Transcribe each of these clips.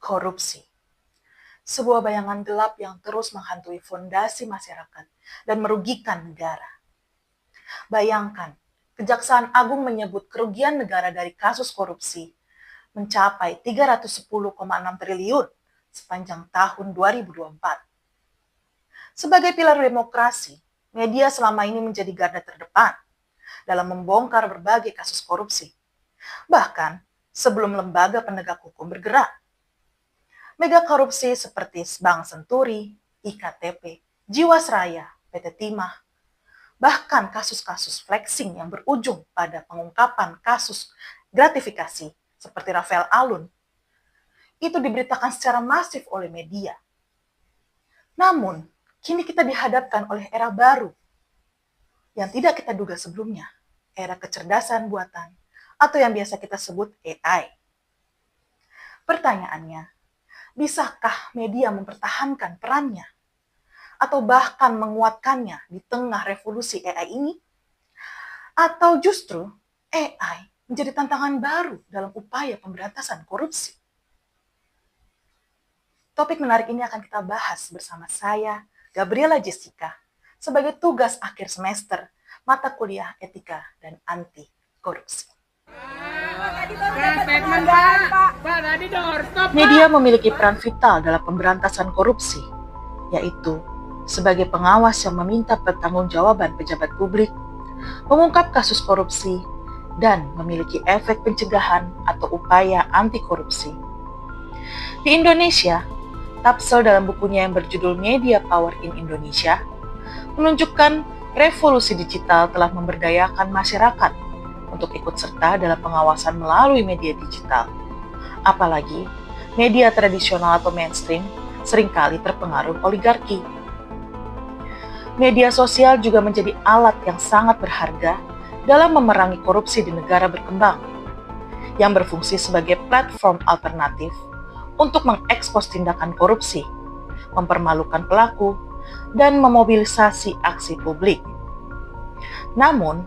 Korupsi. Sebuah bayangan gelap yang terus menghantui fondasi masyarakat dan merugikan negara. Bayangkan, Kejaksaan Agung menyebut kerugian negara dari kasus korupsi mencapai 310,6 triliun sepanjang tahun 2024. Sebagai pilar demokrasi, media selama ini menjadi garda terdepan dalam membongkar berbagai kasus korupsi. Bahkan sebelum lembaga penegak hukum bergerak. Mega korupsi seperti Bank Senturi, IKTP, Jiwasraya, PT Timah, bahkan kasus-kasus flexing yang berujung pada pengungkapan kasus gratifikasi seperti Rafael Alun, itu diberitakan secara masif oleh media. Namun, kini kita dihadapkan oleh era baru yang tidak kita duga sebelumnya, era kecerdasan buatan atau yang biasa kita sebut AI. Pertanyaannya, bisakah media mempertahankan perannya atau bahkan menguatkannya di tengah revolusi AI ini? Atau justru AI menjadi tantangan baru dalam upaya pemberantasan korupsi? Topik menarik ini akan kita bahas bersama saya, Gabriela Jessica, sebagai tugas akhir semester mata kuliah Etika dan Anti Korupsi. Media memiliki peran vital dalam pemberantasan korupsi, yaitu sebagai pengawas yang meminta pertanggungjawaban pejabat publik, mengungkap kasus korupsi, dan memiliki efek pencegahan atau upaya anti korupsi. Di Indonesia, Tapsel dalam bukunya yang berjudul Media Power in Indonesia menunjukkan revolusi digital telah memberdayakan masyarakat untuk ikut serta dalam pengawasan melalui media digital. Apalagi, media tradisional atau mainstream seringkali terpengaruh oligarki. Media sosial juga menjadi alat yang sangat berharga dalam memerangi korupsi di negara berkembang, yang berfungsi sebagai platform alternatif untuk mengekspos tindakan korupsi, mempermalukan pelaku, dan memobilisasi aksi publik. Namun,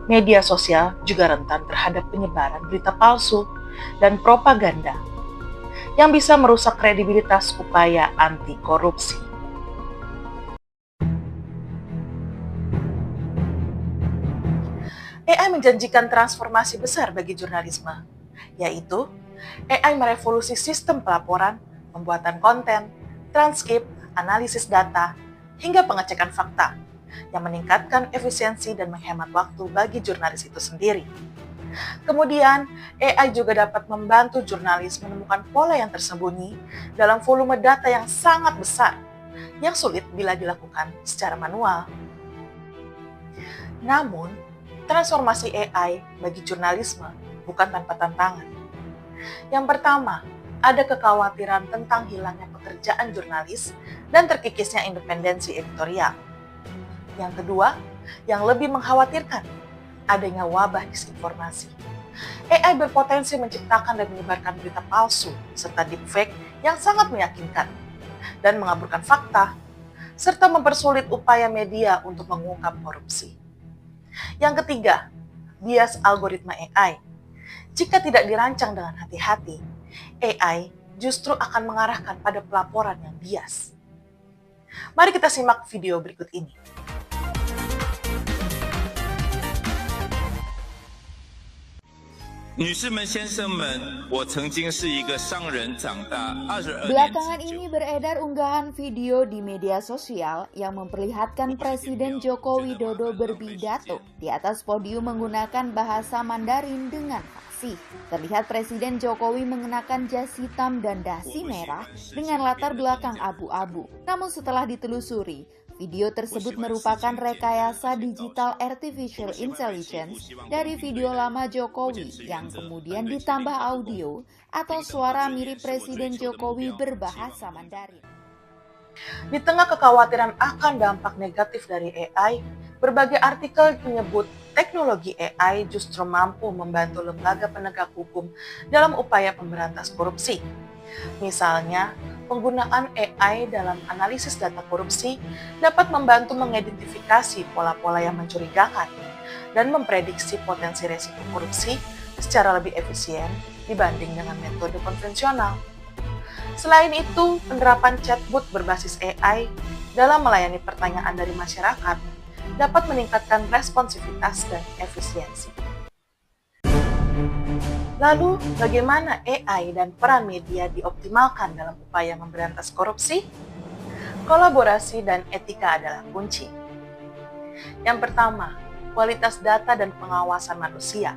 media sosial juga rentan terhadap penyebaran berita palsu dan propaganda yang bisa merusak kredibilitas upaya anti korupsi. AI menjanjikan transformasi besar bagi jurnalisme, yaitu AI merevolusi sistem pelaporan, pembuatan konten, transkrip, analisis data, hingga pengecekan fakta, yang meningkatkan efisiensi dan menghemat waktu bagi jurnalis itu sendiri. Kemudian, AI juga dapat membantu jurnalis menemukan pola yang tersembunyi dalam volume data yang sangat besar, yang sulit bila dilakukan secara manual. Namun, transformasi AI bagi jurnalisme bukan tanpa tantangan. Yang pertama, ada kekhawatiran tentang hilangnya pekerjaan jurnalis dan terkikisnya independensi editorial. Yang kedua, yang lebih mengkhawatirkan, adanya wabah disinformasi. AI berpotensi menciptakan dan menyebarkan berita palsu serta deepfake yang sangat meyakinkan dan mengaburkan fakta, serta mempersulit upaya media untuk mengungkap korupsi. Yang ketiga, bias algoritma AI. Jika tidak dirancang dengan hati-hati, AI justru akan mengarahkan pada pelaporan yang bias. Mari kita simak video berikut ini. Belakangan ini beredar unggahan video di media sosial yang memperlihatkan Presiden Joko Widodo berpidato di atas podium menggunakan bahasa Mandarin dengan fasih. Terlihat Presiden Jokowi mengenakan jas hitam dan dasi merah dengan latar belakang abu-abu. Namun setelah ditelusuri, video tersebut merupakan rekayasa digital artificial intelligence dari video lama Jokowi yang kemudian ditambah audio atau suara mirip Presiden Jokowi berbahasa Mandarin. Di tengah kekhawatiran akan dampak negatif dari AI, berbagai artikel menyebut teknologi AI justru mampu membantu lembaga penegak hukum dalam upaya pemberantas korupsi. Misalnya, penggunaan AI dalam analisis data korupsi dapat membantu mengidentifikasi pola-pola yang mencurigakan dan memprediksi potensi resiko korupsi secara lebih efisien dibanding dengan metode konvensional. Selain itu, penerapan chatbot berbasis AI dalam melayani pertanyaan dari masyarakat dapat meningkatkan responsivitas dan efisiensi. Lalu, bagaimana AI dan peran media dioptimalkan dalam upaya memberantas korupsi? Kolaborasi dan etika adalah kunci. Yang pertama, kualitas data dan pengawasan manusia.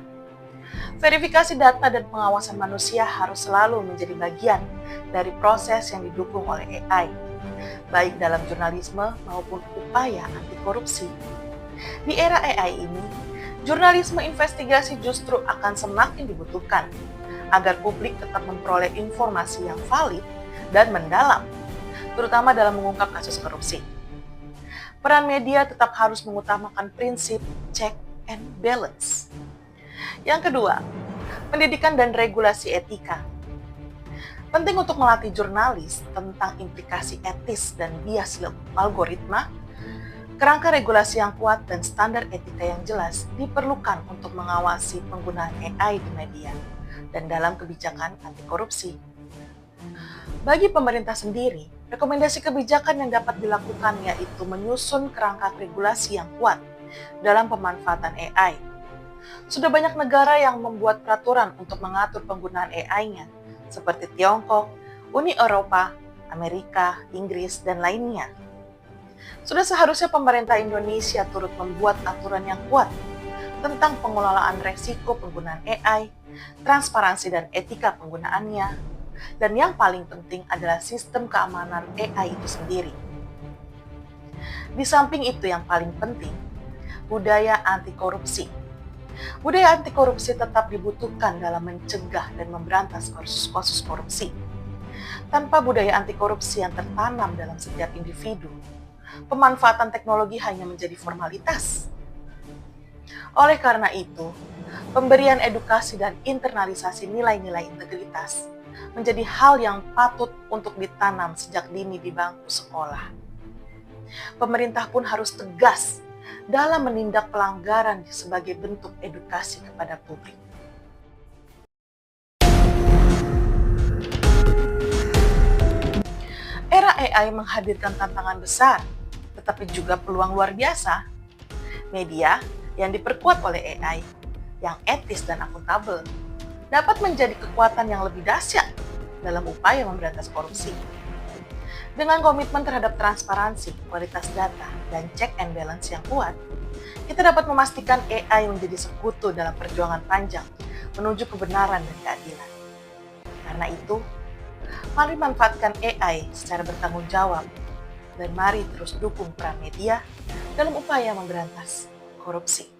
Verifikasi data dan pengawasan manusia harus selalu menjadi bagian dari proses yang didukung oleh AI, baik dalam jurnalisme maupun upaya anti korupsi. Di era AI ini, jurnalisme investigasi justru akan semakin dibutuhkan agar publik tetap memperoleh informasi yang valid dan mendalam, terutama dalam mengungkap kasus korupsi. Peran media tetap harus mengutamakan prinsip check and balance. Yang kedua, pendidikan dan regulasi etika. Penting untuk melatih jurnalis tentang implikasi etis dan bias algoritma. Kerangka regulasi yang kuat dan standar etika yang jelas diperlukan untuk mengawasi penggunaan AI di media dan dalam kebijakan anti korupsi. Bagi pemerintah sendiri, rekomendasi kebijakan yang dapat dilakukan yaitu menyusun kerangka regulasi yang kuat dalam pemanfaatan AI. Sudah banyak negara yang membuat peraturan untuk mengatur penggunaan AI-nya, seperti Tiongkok, Uni Eropa, Amerika, Inggris, dan lainnya. Sudah seharusnya pemerintah Indonesia turut membuat aturan yang kuat tentang pengelolaan resiko penggunaan AI, transparansi dan etika penggunaannya, dan yang paling penting adalah sistem keamanan AI itu sendiri. Di samping itu yang paling penting, budaya anti korupsi. Budaya anti korupsi tetap dibutuhkan dalam mencegah dan memberantas kasus korupsi. Tanpa budaya anti korupsi yang tertanam dalam setiap individu, pemanfaatan teknologi hanya menjadi formalitas. Oleh karena itu, pemberian edukasi dan internalisasi nilai-nilai integritas menjadi hal yang patut untuk ditanam sejak dini di bangku sekolah. Pemerintah pun harus tegas dalam menindak pelanggaran sebagai bentuk edukasi kepada publik. Era AI menghadirkan tantangan besar, tetapi juga peluang luar biasa. Media yang diperkuat oleh AI, yang etis dan akuntabel, dapat menjadi kekuatan yang lebih dahsyat dalam upaya memberantas korupsi. Dengan komitmen terhadap transparansi, kualitas data, dan check and balance yang kuat, kita dapat memastikan AI menjadi sekutu dalam perjuangan panjang menuju kebenaran dan keadilan. Karena itu, mari manfaatkan AI secara bertanggung jawab, dan mari terus dukung peran media dalam upaya memberantas korupsi.